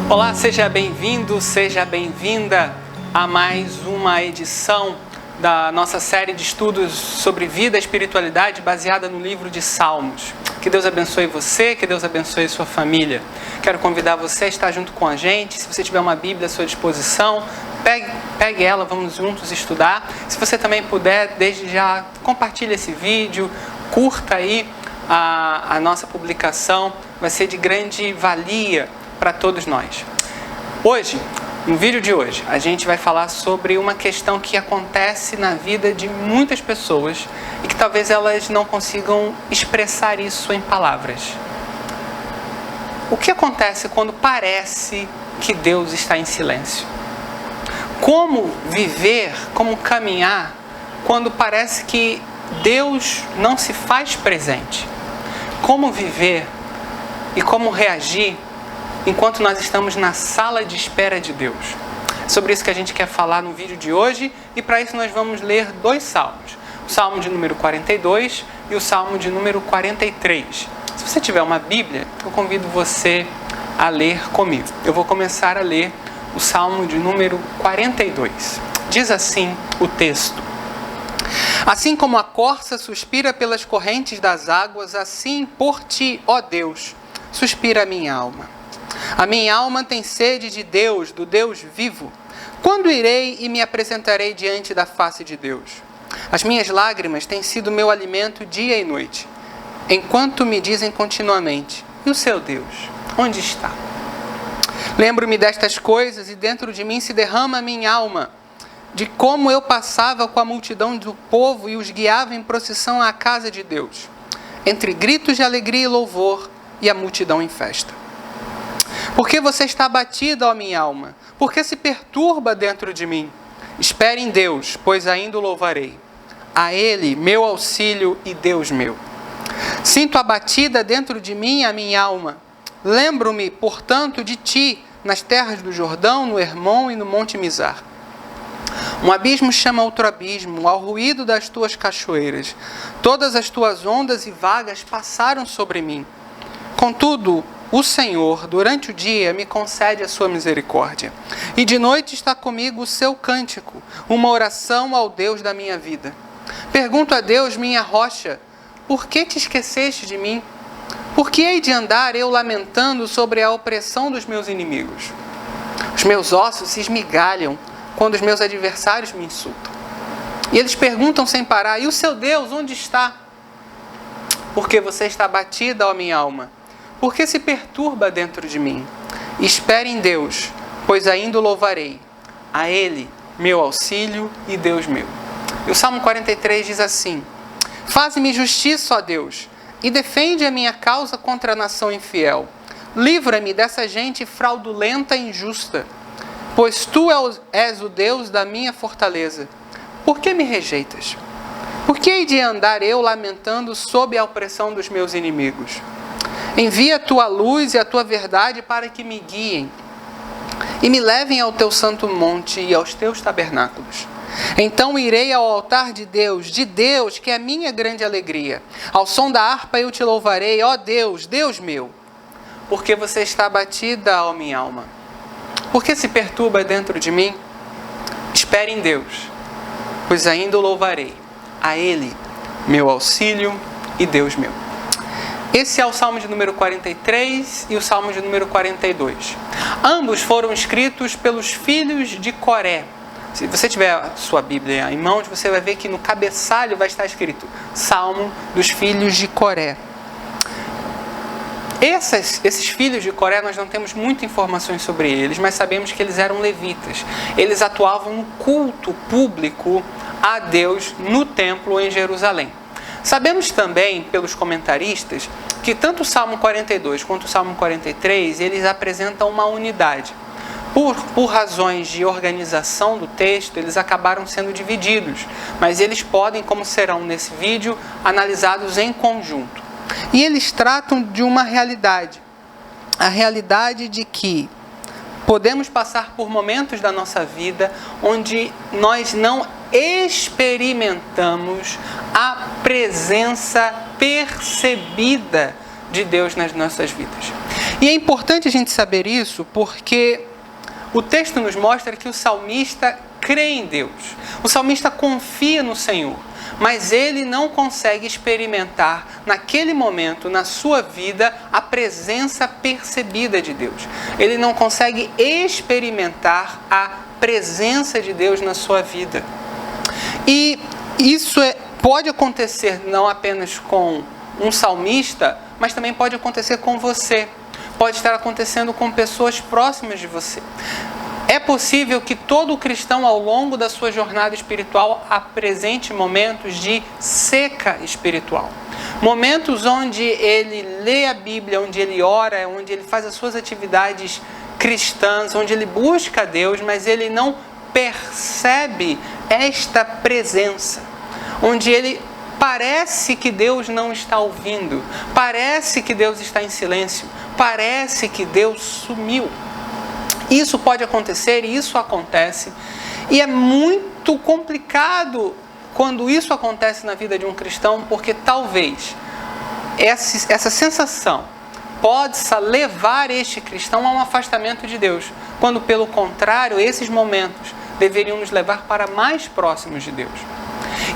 Olá, seja bem-vindo, seja bem-vinda a mais uma edição da nossa série de estudos sobre vida e espiritualidade baseada no livro de Salmos. Que Deus abençoe você, que Deus abençoe sua família. Quero convidar você a estar junto com a gente. Se você tiver uma Bíblia à sua disposição, pegue ela, vamos juntos estudar. Se você também puder, desde já, compartilhe esse vídeo, curta aí a nossa publicação, vai ser de grande valia para todos nós. Hoje, no vídeo de hoje, a gente vai falar sobre uma questão que acontece na vida de muitas pessoas e que talvez elas não consigam expressar isso em palavras. O que acontece quando parece que Deus está em silêncio? Como viver, como caminhar quando parece que Deus não se faz presente? Como viver e como reagir enquanto nós estamos na sala de espera de Deus? É sobre isso que a gente quer falar no vídeo de hoje, e para isso nós vamos ler dois salmos. O salmo de número 42 e o salmo de número 43. Se você tiver uma Bíblia, eu convido você a ler comigo. Eu vou começar a ler o salmo de número 42. Diz assim o texto: Assim como a corça suspira pelas correntes das águas, assim por ti, ó Deus, suspira a minha alma. A minha alma tem sede de Deus, do Deus vivo. Quando irei e me apresentarei diante da face de Deus? As minhas lágrimas têm sido meu alimento dia e noite, enquanto me dizem continuamente: e o seu Deus, onde está? Lembro-me destas coisas e dentro de mim se derrama a minha alma, de como eu passava com a multidão do povo e os guiava em procissão à casa de Deus, entre gritos de alegria e louvor e a multidão em festa. Por que você está abatida, ó minha alma? Por que se perturba dentro de mim? Espere em Deus, pois ainda o louvarei. A Ele, meu auxílio e Deus meu. Sinto abatida dentro de mim a minha alma. Lembro-me, portanto, de ti, nas terras do Jordão, no Hermon e no Monte Mizar. Um abismo chama outro abismo, ao ruído das tuas cachoeiras. Todas as tuas ondas e vagas passaram sobre mim. Contudo, o Senhor, durante o dia, me concede a sua misericórdia. E de noite está comigo o seu cântico, uma oração ao Deus da minha vida. Pergunto a Deus, minha rocha: por que te esqueceste de mim? Por que hei de andar eu lamentando sobre a opressão dos meus inimigos? Os meus ossos se esmigalham quando os meus adversários me insultam. E eles perguntam sem parar: e o seu Deus, onde está? Porque você está abatida, ó minha alma. Por que se perturba dentro de mim? Espere em Deus, pois ainda o louvarei. A Ele, meu auxílio e Deus meu. E o Salmo 43 diz assim: Faze-me justiça, ó Deus, e defende a minha causa contra a nação infiel. Livra-me dessa gente fraudulenta e injusta, pois Tu és o Deus da minha fortaleza. Por que me rejeitas? Por que hei de andar eu lamentando sob a opressão dos meus inimigos? Envia a Tua luz e a Tua verdade para que me guiem e me levem ao Teu santo monte e aos Teus tabernáculos. Então irei ao altar de Deus, que é a minha grande alegria. Ao som da harpa eu Te louvarei, ó Deus, Deus meu. Porque você está abatida, ó minha alma? Por que se perturba dentro de mim? Espere em Deus, pois ainda o louvarei. A Ele, meu auxílio e Deus meu. Esse é o Salmo de número 43 e o Salmo de número 42. Ambos foram escritos pelos filhos de Coré. Se você tiver a sua Bíblia em mãos, você vai ver que no cabeçalho vai estar escrito Salmo dos filhos de Coré. Esses filhos de Coré, nós não temos muitas informações sobre eles, mas sabemos que eles eram levitas. Eles atuavam no culto público a Deus no templo em Jerusalém. Sabemos também, pelos comentaristas, que tanto o Salmo 42 quanto o Salmo 43, eles apresentam uma unidade. Por razões de organização do texto, eles acabaram sendo divididos, mas eles podem, como serão nesse vídeo, analisados em conjunto. E eles tratam de uma realidade, a realidade de que podemos passar por momentos da nossa vida onde nós não experimentamos a presença percebida de Deus nas nossas vidas. E é importante a gente saber isso porque o texto nos mostra que o salmista crê em Deus. O salmista confia no Senhor, mas ele não consegue experimentar naquele momento, na sua vida, a presença percebida de Deus. Ele não consegue experimentar a presença de Deus na sua vida. E isso pode acontecer não apenas com um salmista, mas também pode acontecer com você. Pode estar acontecendo com pessoas próximas de você. É possível que todo cristão, ao longo da sua jornada espiritual, apresente momentos de seca espiritual. Momentos onde ele lê a Bíblia, onde ele ora, onde ele faz as suas atividades cristãs, onde ele busca a Deus, mas ele não percebe esta presença. Onde ele parece que Deus não está ouvindo, parece que Deus está em silêncio, parece que Deus sumiu. Isso pode acontecer e isso acontece. E é muito complicado quando isso acontece na vida de um cristão, porque talvez essa sensação possa levar este cristão a um afastamento de Deus, quando pelo contrário, esses momentos deveriam nos levar para mais próximos de Deus.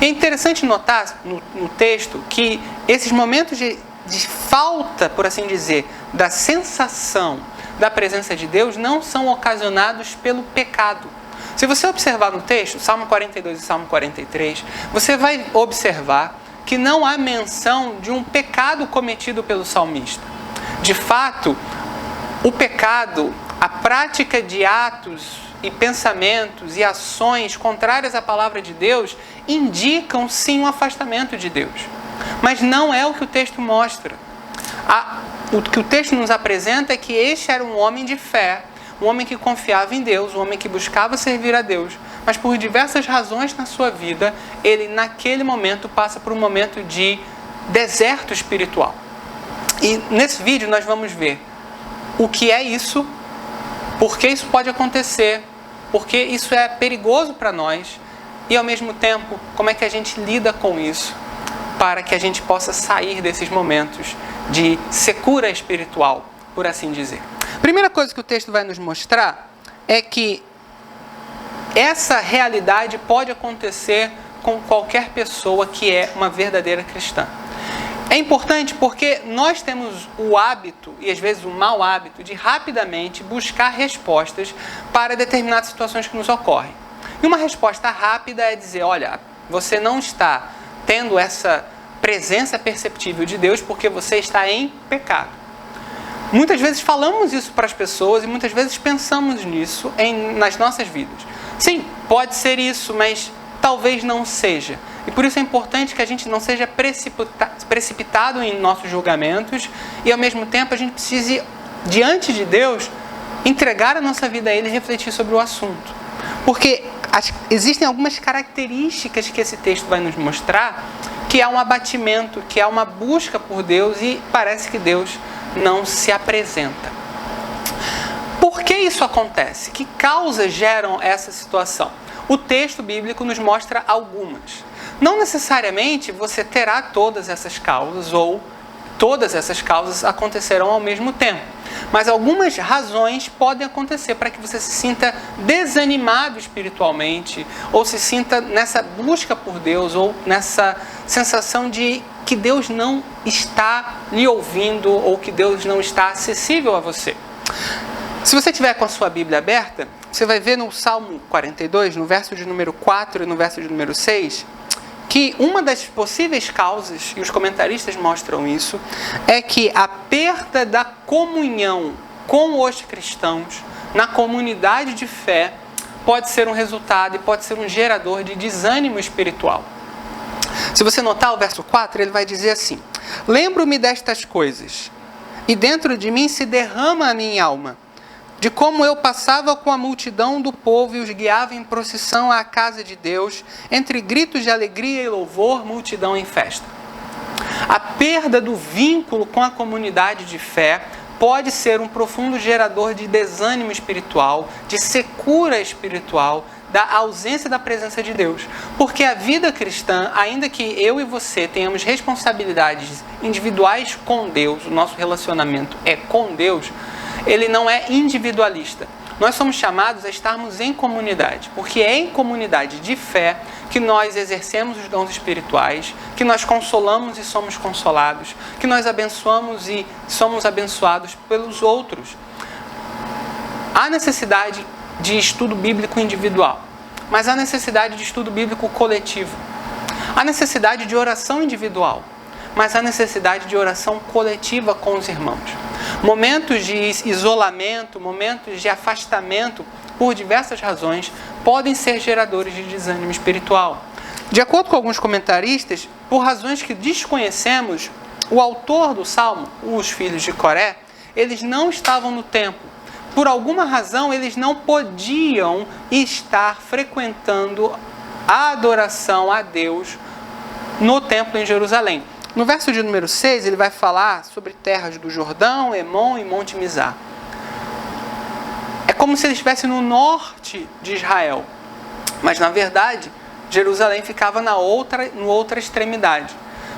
E é interessante notar no texto que esses momentos de falta, por assim dizer, da sensação da presença de Deus não são ocasionados pelo pecado. Se você observar no texto, Salmo 42 e Salmo 43, você vai observar que não há menção de um pecado cometido pelo salmista. De fato, o pecado, a prática de atos e pensamentos e ações contrárias à palavra de Deus indicam sim um afastamento de Deus. Mas não é o que o texto mostra. O que o texto nos apresenta é que este era um homem de fé, um homem que confiava em Deus, um homem que buscava servir a Deus, mas por diversas razões na sua vida, ele naquele momento passa por um momento de deserto espiritual. E nesse vídeo nós vamos ver o que é isso, por que isso pode acontecer, porque isso é perigoso para nós e ao mesmo tempo como é que a gente lida com isso para que a gente possa sair desses momentos de secura espiritual, por assim dizer. A primeira coisa que o texto vai nos mostrar é que essa realidade pode acontecer com qualquer pessoa que é uma verdadeira cristã. É importante porque nós temos o hábito, e às vezes o mau hábito, de rapidamente buscar respostas para determinadas situações que nos ocorrem. E uma resposta rápida é dizer, olha, você não está tendo essa presença perceptível de Deus porque você está em pecado. Muitas vezes falamos isso para as pessoas e muitas vezes pensamos nisso nas nossas vidas. Sim, pode ser isso, mas talvez não seja. E por isso é importante que a gente não seja precipitado em nossos julgamentos e ao mesmo tempo a gente precise, diante de Deus, entregar a nossa vida a Ele e refletir sobre o assunto. Porque existem algumas características que esse texto vai nos mostrar que há um abatimento, que há uma busca por Deus e parece que Deus não se apresenta. Por que isso acontece? Que causas geram essa situação? O texto bíblico nos mostra algumas. Não necessariamente você terá todas essas causas ou todas essas causas acontecerão ao mesmo tempo. Mas algumas razões podem acontecer para que você se sinta desanimado espiritualmente ou se sinta nessa busca por Deus ou nessa sensação de que Deus não está lhe ouvindo ou que Deus não está acessível a você. Se você tiver com a sua Bíblia aberta, você vai ver no Salmo 42, no verso de número 4 e no verso de número 6, que uma das possíveis causas, e os comentaristas mostram isso, é que a perda da comunhão com os cristãos, na comunidade de fé, pode ser um resultado e pode ser um gerador de desânimo espiritual. Se você notar o verso 4, ele vai dizer assim: lembro-me destas coisas, e dentro de mim se derrama a minha alma, de como eu passava com a multidão do povo e os guiava em procissão à casa de Deus, entre gritos de alegria e louvor, multidão em festa. A perda do vínculo com a comunidade de fé pode ser um profundo gerador de desânimo espiritual, de secura espiritual, da ausência da presença de Deus. Porque a vida cristã, ainda que eu e você tenhamos responsabilidades individuais com Deus, o nosso relacionamento é com Deus, ele não é individualista. Nós somos chamados a estarmos em comunidade, porque é em comunidade de fé que nós exercemos os dons espirituais, que nós consolamos e somos consolados, que nós abençoamos e somos abençoados pelos outros. Há necessidade de estudo bíblico individual, mas há necessidade de estudo bíblico coletivo. Há necessidade de oração individual, mas há necessidade de oração coletiva com os irmãos. Momentos de isolamento, momentos de afastamento, por diversas razões, podem ser geradores de desânimo espiritual. De acordo com alguns comentaristas, por razões que desconhecemos, o autor do Salmo, os filhos de Coré, eles não estavam no templo. Por alguma razão, eles não podiam estar frequentando a adoração a Deus no templo em Jerusalém. No verso de número 6, ele vai falar sobre terras do Jordão, Emon e Monte Mizar. É como se ele estivesse no norte de Israel. Mas, na verdade, Jerusalém ficava na outra extremidade.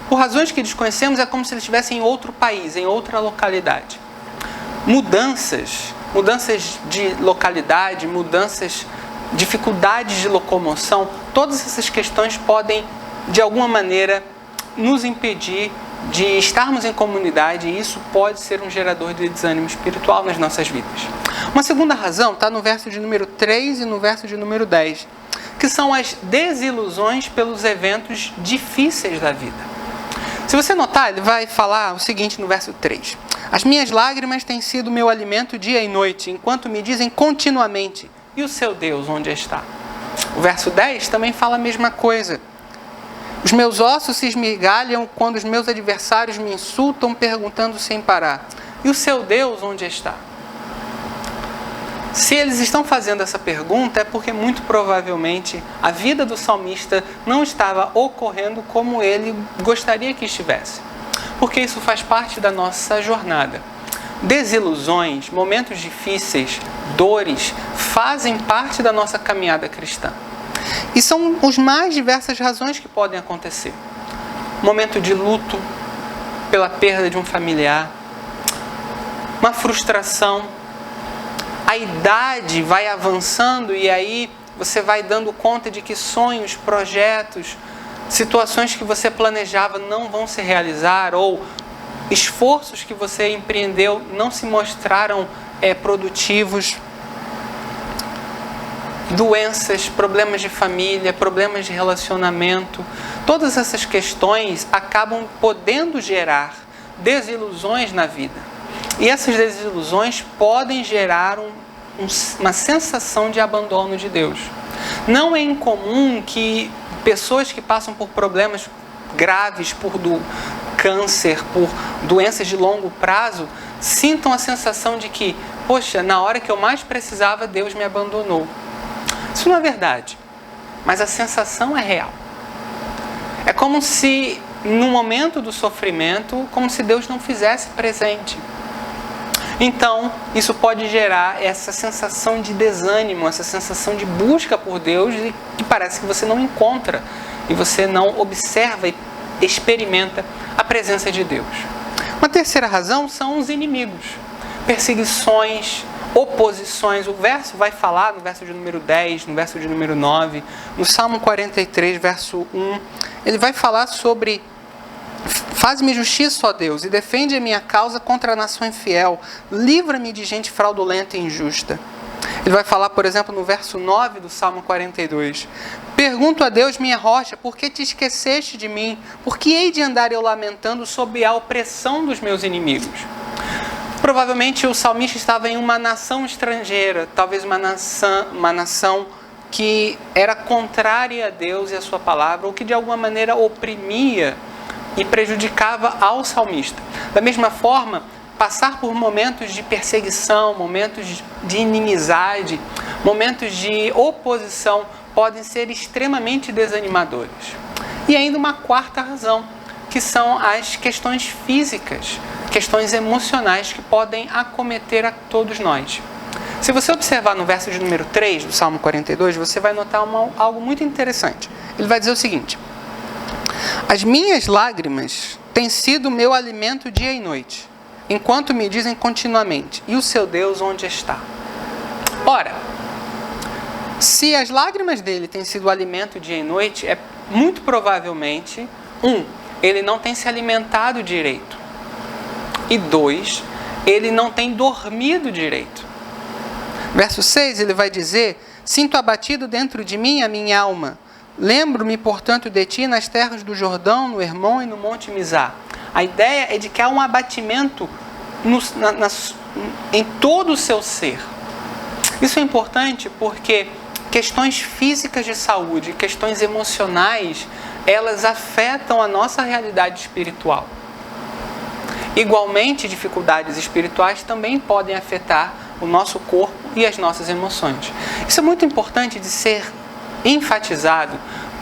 Por razões que desconhecemos, é como se ele estivesse em outro país, em outra localidade. Mudanças de localidade, dificuldades de locomoção, todas essas questões podem, de alguma maneira, nos impedir de estarmos em comunidade, e isso pode ser um gerador de desânimo espiritual nas nossas vidas. Uma segunda razão está no verso de número 3 e no verso de número 10, que são as desilusões pelos eventos difíceis da vida. Se você notar, ele vai falar o seguinte no verso 3. As minhas lágrimas têm sido meu alimento dia e noite, enquanto me dizem continuamente, e o seu Deus onde está? O verso 10 também fala a mesma coisa. Os meus ossos se esmigalham quando os meus adversários me insultam, perguntando sem parar, e o seu Deus onde está? Se eles estão fazendo essa pergunta, é porque muito provavelmente a vida do salmista não estava ocorrendo como ele gostaria que estivesse. Porque isso faz parte da nossa jornada. Desilusões, momentos difíceis, dores, fazem parte da nossa caminhada cristã. E são as mais diversas razões que podem acontecer. Momento de luto pela perda de um familiar, uma frustração, a idade vai avançando e aí você vai dando conta de que sonhos, projetos, situações que você planejava não vão se realizar, ou esforços que você empreendeu não se mostraram produtivos. Doenças, problemas de família, problemas de relacionamento, todas essas questões acabam podendo gerar desilusões na vida. E essas desilusões podem gerar uma sensação de abandono de Deus. Não é incomum que pessoas que passam por problemas graves, por câncer, por doenças de longo prazo, sintam a sensação de que, poxa, na hora que eu mais precisava, Deus me abandonou. Isso não é verdade, mas a sensação é real. É como se, no momento do sofrimento, como se Deus não fizesse presente. Então, isso pode gerar essa sensação de desânimo, essa sensação de busca por Deus e que parece que você não encontra e você não observa e experimenta a presença de Deus. Uma terceira razão são os inimigos, perseguições, oposições. O verso vai falar, no verso de número 10, no verso de número 9, no Salmo 43, verso 1, ele vai falar sobre: faz-me justiça, ó Deus, e defende a minha causa contra a nação infiel. Livra-me de gente fraudulenta e injusta. Ele vai falar, por exemplo, no verso 9 do Salmo 42. Pergunto a Deus, minha rocha, por que te esqueceste de mim? Por que hei de andar eu lamentando sob a opressão dos meus inimigos? Provavelmente o salmista estava em uma nação estrangeira, talvez uma nação que era contrária a Deus e a sua palavra, ou que de alguma maneira oprimia e prejudicava ao salmista. Da mesma forma, passar por momentos de perseguição, momentos de inimizade, momentos de oposição podem ser extremamente desanimadores. E ainda uma quarta razão, que são as questões físicas, questões emocionais que podem acometer a todos nós. Se você observar no verso de número 3 do Salmo 42, você vai notar algo muito interessante. Ele vai dizer o seguinte: as minhas lágrimas têm sido o meu alimento dia e noite, enquanto me dizem continuamente, e o seu Deus onde está? Ora, se as lágrimas dele têm sido o alimento dia e noite, é muito provavelmente, ele não tem se alimentado direito. E 2, ele não tem dormido direito. Verso 6, ele vai dizer: sinto abatido dentro de mim a minha alma. Lembro-me, portanto, de ti nas terras do Jordão, no Hermon e no Monte Mizar. A ideia é de que há um abatimento em todo o seu ser. Isso é importante porque questões físicas de saúde, questões emocionais, elas afetam a nossa realidade espiritual. Igualmente, dificuldades espirituais também podem afetar o nosso corpo e as nossas emoções. Isso é muito importante de ser enfatizado,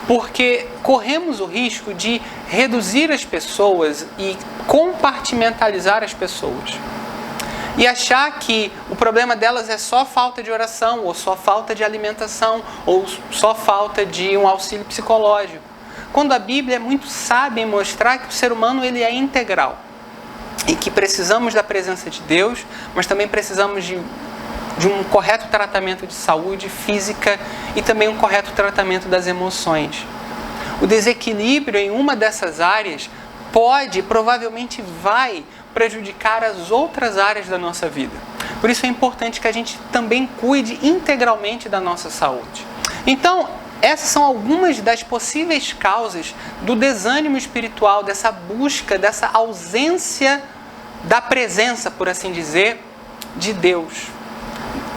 porque corremos o risco de reduzir as pessoas e compartimentalizar as pessoas. E achar que o problema delas é só falta de oração, ou só falta de alimentação, ou só falta de um auxílio psicológico. Quando a Bíblia é muito sábia em mostrar que o ser humano ele é integral. E que precisamos da presença de Deus, mas também precisamos de um correto tratamento de saúde física e também um correto tratamento das emoções. O desequilíbrio em uma dessas áreas provavelmente vai prejudicar as outras áreas da nossa vida. Por isso é importante que a gente também cuide integralmente da nossa saúde. Então, essas são algumas das possíveis causas do desânimo espiritual, dessa busca, dessa ausência da presença, por assim dizer, de Deus.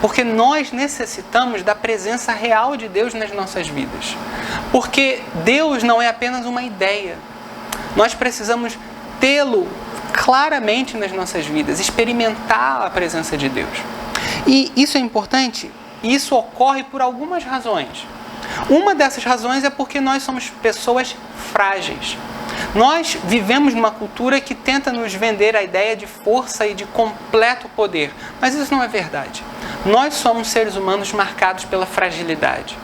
Porque nós necessitamos da presença real de Deus nas nossas vidas. Porque Deus não é apenas uma ideia. Nós precisamos tê-lo claramente nas nossas vidas, experimentar a presença de Deus. E isso é importante, e isso ocorre por algumas razões. Uma dessas razões é porque nós somos pessoas frágeis. Nós vivemos numa cultura que tenta nos vender a ideia de força e de completo poder, mas isso não é verdade. Nós somos seres humanos marcados pela fragilidade.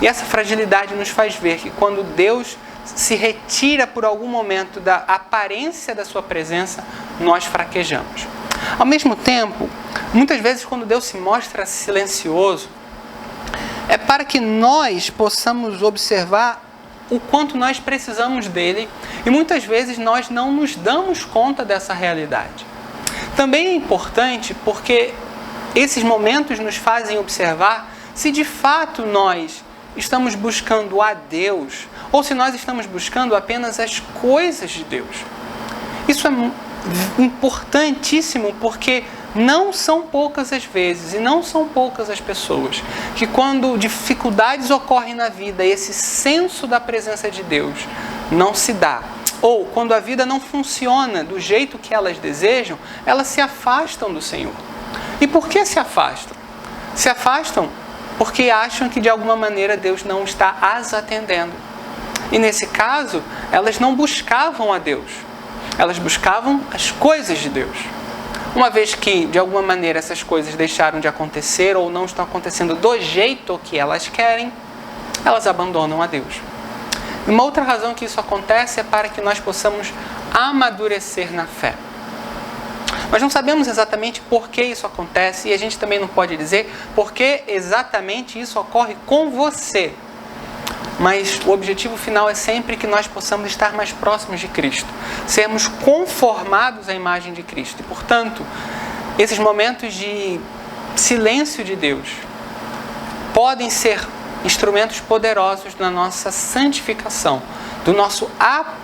E essa fragilidade nos faz ver que quando Deus se retira por algum momento da aparência da sua presença, nós fraquejamos. Ao mesmo tempo, muitas vezes quando Deus se mostra silencioso, é para que nós possamos observar o quanto nós precisamos dele e muitas vezes nós não nos damos conta dessa realidade. Também é importante porque esses momentos nos fazem observar se de fato nós estamos buscando a Deus ou se nós estamos buscando apenas as coisas de Deus. Isso é importantíssimo porque não são poucas as vezes e não são poucas as pessoas que quando dificuldades ocorrem na vida e esse senso da presença de Deus não se dá, ou quando a vida não funciona do jeito que elas desejam, elas se afastam do Senhor. E por que se afastam? Se afastam porque acham que de alguma maneira Deus não está as atendendo. E nesse caso, elas não buscavam a Deus, elas buscavam as coisas de Deus. Uma vez que, de alguma maneira, essas coisas deixaram de acontecer ou não estão acontecendo do jeito que elas querem, elas abandonam a Deus. E uma outra razão que isso acontece é para que nós possamos amadurecer na fé. Nós não sabemos exatamente por que isso acontece e a gente também não pode dizer por que exatamente isso ocorre com você. Mas o objetivo final é sempre que nós possamos estar mais próximos de Cristo, sermos conformados à imagem de Cristo. E, portanto, esses momentos de silêncio de Deus podem ser instrumentos poderosos na nossa santificação,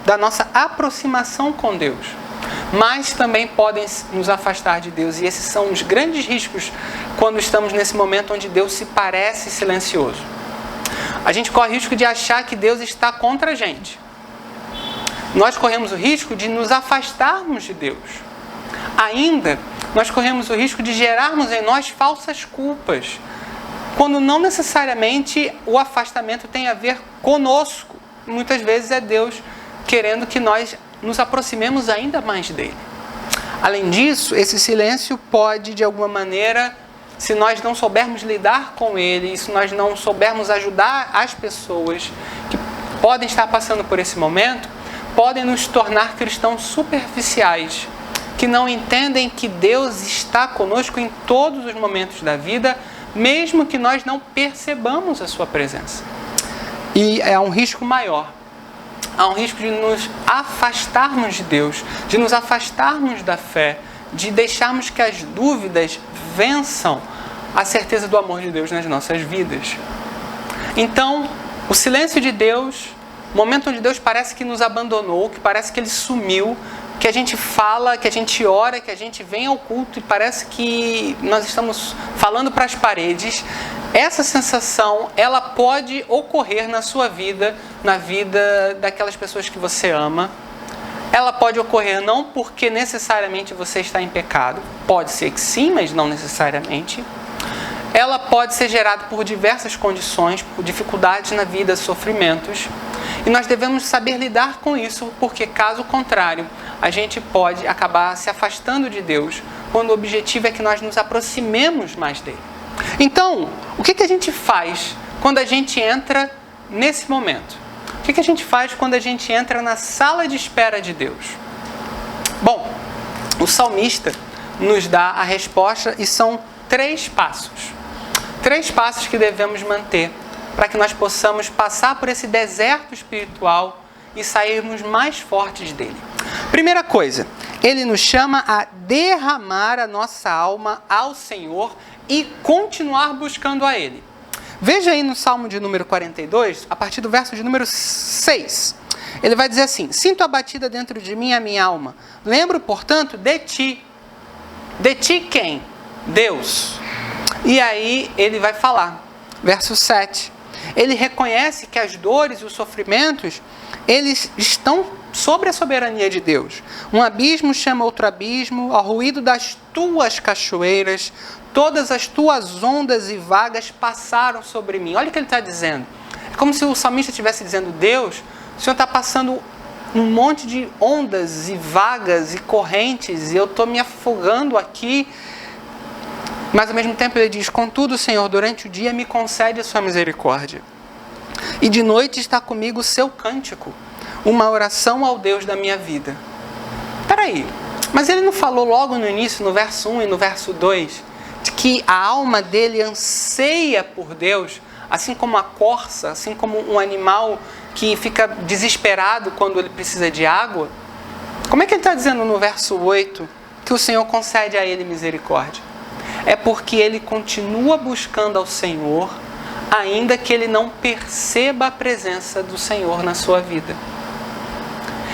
da nossa aproximação com Deus. Mas também podem nos afastar de Deus. E esses são os grandes riscos quando estamos nesse momento onde Deus se parece silencioso. A gente corre o risco de achar que Deus está contra a gente. Nós corremos o risco de nos afastarmos de Deus. Ainda, nós corremos o risco de gerarmos em nós falsas culpas, quando não necessariamente o afastamento tem a ver conosco. Muitas vezes é Deus querendo que nós nos aproximemos ainda mais dele. Além disso, esse silêncio pode, de alguma maneira, se nós não soubermos lidar com ele, e se nós não soubermos ajudar as pessoas que podem estar passando por esse momento, podem nos tornar cristãos superficiais, que não entendem que Deus está conosco em todos os momentos da vida, mesmo que nós não percebamos a sua presença. E há um risco maior. Há um risco de nos afastarmos de Deus, de nos afastarmos da fé, de deixarmos que as dúvidas vençam a certeza do amor de Deus nas nossas vidas. Então, o silêncio de Deus, o momento onde Deus parece que nos abandonou, que parece que Ele sumiu, que a gente fala, que a gente ora, que a gente vem ao culto e parece que nós estamos falando para as paredes, essa sensação, ela pode ocorrer na sua vida, na vida daquelas pessoas que você ama. Ela pode ocorrer não porque necessariamente você está em pecado, pode ser que sim, mas não necessariamente. Ela pode ser gerada por diversas condições, por dificuldades na vida, sofrimentos. E nós devemos saber lidar com isso, porque caso contrário, a gente pode acabar se afastando de Deus, quando o objetivo é que nós nos aproximemos mais dele. Então, o que a gente faz quando a gente entra nesse momento? O que a gente faz quando a gente entra na sala de espera de Deus? Bom, o salmista nos dá a resposta e são 3 passos. 3 passos que devemos manter para que nós possamos passar por esse deserto espiritual e sairmos mais fortes dele. Primeira coisa, ele nos chama a derramar a nossa alma ao Senhor e continuar buscando a Ele. Veja aí no Salmo de número 42, a partir do verso de número 6. Ele vai dizer assim: sinto abatida dentro de mim a minha alma. Lembro, portanto, de ti. De ti quem? Deus. E aí ele vai falar, verso 7. Ele reconhece que as dores e os sofrimentos, eles estão sobre a soberania de Deus. Um abismo chama outro abismo, ao ruído das tuas cachoeiras, todas as tuas ondas e vagas passaram sobre mim. Olha o que ele está dizendo. É como se o salmista estivesse dizendo: Deus, o Senhor está passando um monte de ondas e vagas e correntes e eu estou me afogando aqui. Mas ao mesmo tempo ele diz: contudo, Senhor, durante o dia me concede a sua misericórdia. E de noite está comigo o seu cântico, uma oração ao Deus da minha vida. Peraí, mas ele não falou logo no início, no verso 1 e no verso 2, de que a alma dele anseia por Deus, assim como a corça, assim como um animal que fica desesperado quando ele precisa de água? Como é que ele está dizendo no verso 8 que o Senhor concede a ele misericórdia? É porque ele continua buscando ao Senhor, ainda que ele não perceba a presença do Senhor na sua vida.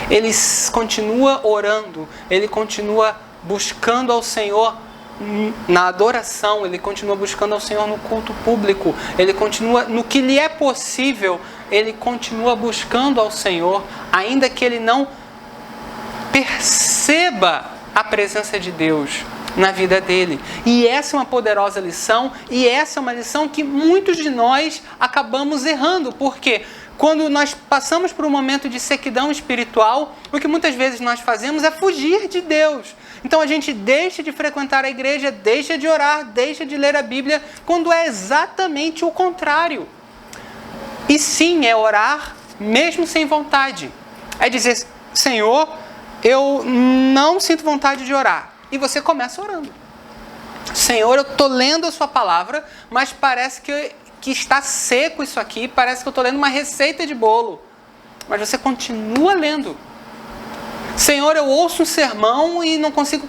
Ele continua orando, ele continua buscando ao Senhor na adoração, ele continua buscando ao Senhor no culto público, ele continua, no que lhe é possível, ele continua buscando ao Senhor, ainda que ele não perceba a presença de Deus na vida dele. E essa é uma poderosa lição, e essa é uma lição que muitos de nós acabamos errando, porque quando nós passamos por um momento de sequidão espiritual, o que muitas vezes nós fazemos é fugir de Deus. Então a gente deixa de frequentar a igreja, deixa de orar, deixa de ler a Bíblia, quando é exatamente o contrário. E sim, é orar mesmo sem vontade. É dizer: Senhor, eu não sinto vontade de orar. E você começa orando. Senhor, eu estou lendo a sua palavra, mas parece que está seco isso aqui, parece que eu estou lendo uma receita de bolo. Mas você continua lendo. Senhor, eu ouço um sermão e não consigo...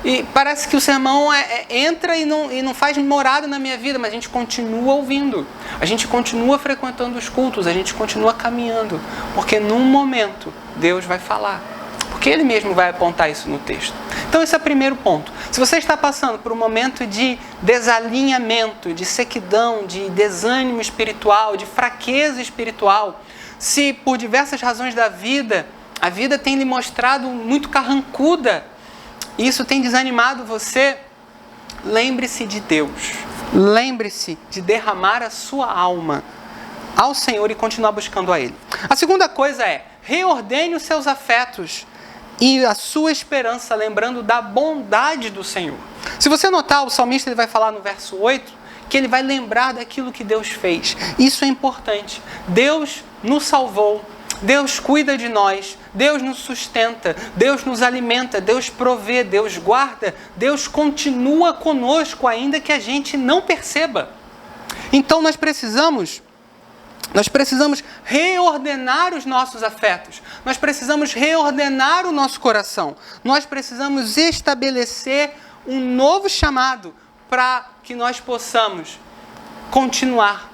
E parece que o sermão entra e não faz morada na minha vida, mas a gente continua ouvindo. A gente continua frequentando os cultos, a gente continua caminhando. Porque num momento, Deus vai falar. Porque Ele mesmo vai apontar isso no texto. Então esse é o primeiro ponto. Se você está passando por um momento de desalinhamento, de sequidão, de desânimo espiritual, de fraqueza espiritual, se por diversas razões da vida, a vida tem lhe mostrado muito carrancuda, e isso tem desanimado você, lembre-se de Deus. Lembre-se de derramar a sua alma ao Senhor e continuar buscando a Ele. A segunda coisa é: reordene os seus afetos. e a sua esperança, lembrando da bondade do Senhor. Se você notar, o salmista ele vai falar no verso 8, que ele vai lembrar daquilo que Deus fez. Isso é importante. Deus nos salvou, Deus cuida de nós, Deus nos sustenta, Deus nos alimenta, Deus provê, Deus guarda, Deus continua conosco ainda que a gente não perceba. Então nós precisamos reordenar os nossos afetos, nós precisamos reordenar o nosso coração, nós precisamos estabelecer um novo chamado para que nós possamos continuar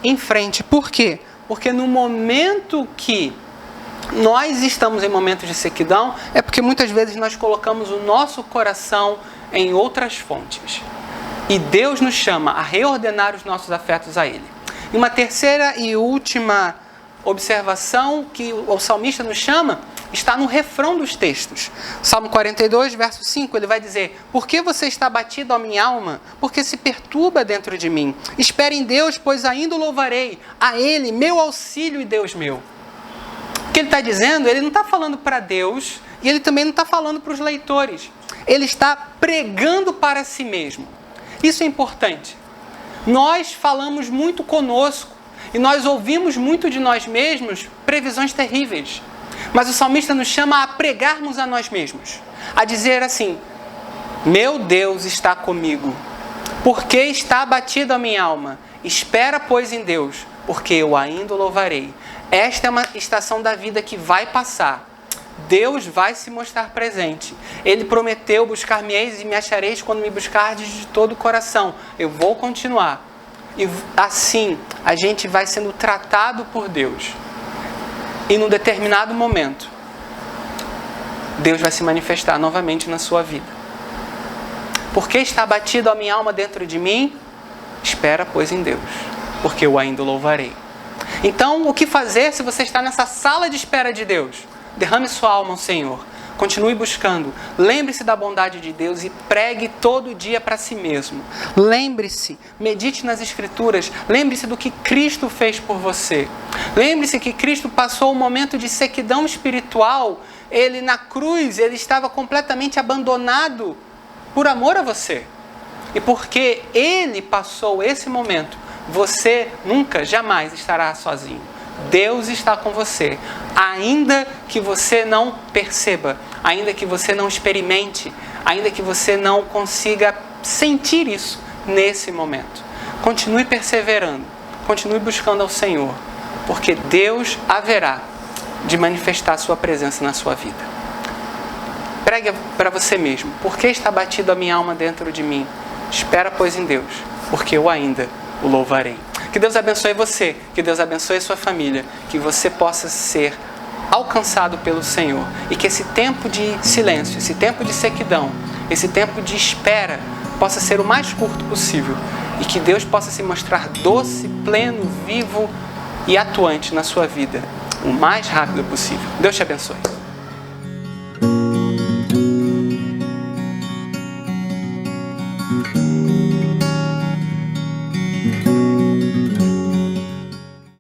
em frente. Por quê? Porque no momento que nós estamos em momentos de sequidão, é porque muitas vezes nós colocamos o nosso coração em outras fontes. E Deus nos chama a reordenar os nossos afetos a Ele. E uma terceira e última observação que o salmista nos chama está no refrão dos textos. Salmo 42, verso 5, ele vai dizer: por que você está abatido, ó minha alma? Porque se perturba dentro de mim. Espere em Deus, pois ainda o louvarei. A Ele, meu auxílio e Deus meu. O que ele está dizendo, ele não está falando para Deus e ele também não está falando para os leitores. Ele está pregando para si mesmo. Isso é importante. Nós falamos muito conosco e nós ouvimos muito de nós mesmos previsões terríveis. Mas o salmista nos chama a pregarmos a nós mesmos. A dizer assim: meu Deus está comigo. Por que está abatida a minha alma? Espera, pois, em Deus, porque eu ainda o louvarei. Esta é uma estação da vida que vai passar. Deus vai se mostrar presente. Ele prometeu: buscar-me-eis e me achareis quando me buscardes de todo o coração. Eu vou continuar. E assim a gente vai sendo tratado por Deus. E num determinado momento, Deus vai se manifestar novamente na sua vida. Por que está abatido a minha alma dentro de mim? Espera, pois, em Deus, porque eu ainda o louvarei. Então, o que fazer se você está nessa sala de espera de Deus? Derrame sua alma ao Senhor. Continue buscando. Lembre-se da bondade de Deus e pregue todo dia para si mesmo. Lembre-se, medite nas Escrituras. Lembre-se do que Cristo fez por você. Lembre-se que Cristo passou um momento de sequidão espiritual. Ele na cruz, ele estava completamente abandonado por amor a você. E porque Ele passou esse momento, você nunca, jamais estará sozinho. Deus está com você, ainda que você não perceba, ainda que você não experimente, ainda que você não consiga sentir isso nesse momento. Continue perseverando, continue buscando ao Senhor, porque Deus haverá de manifestar sua presença na sua vida. Pregue para você mesmo: por que está abatido a minha alma dentro de mim? Espera, pois, em Deus, porque eu ainda o louvarei. Que Deus abençoe você, que Deus abençoe sua família, que você possa ser alcançado pelo Senhor e que esse tempo de silêncio, esse tempo de sequidão, esse tempo de espera possa ser o mais curto possível e que Deus possa se mostrar doce, pleno, vivo e atuante na sua vida o mais rápido possível. Deus te abençoe.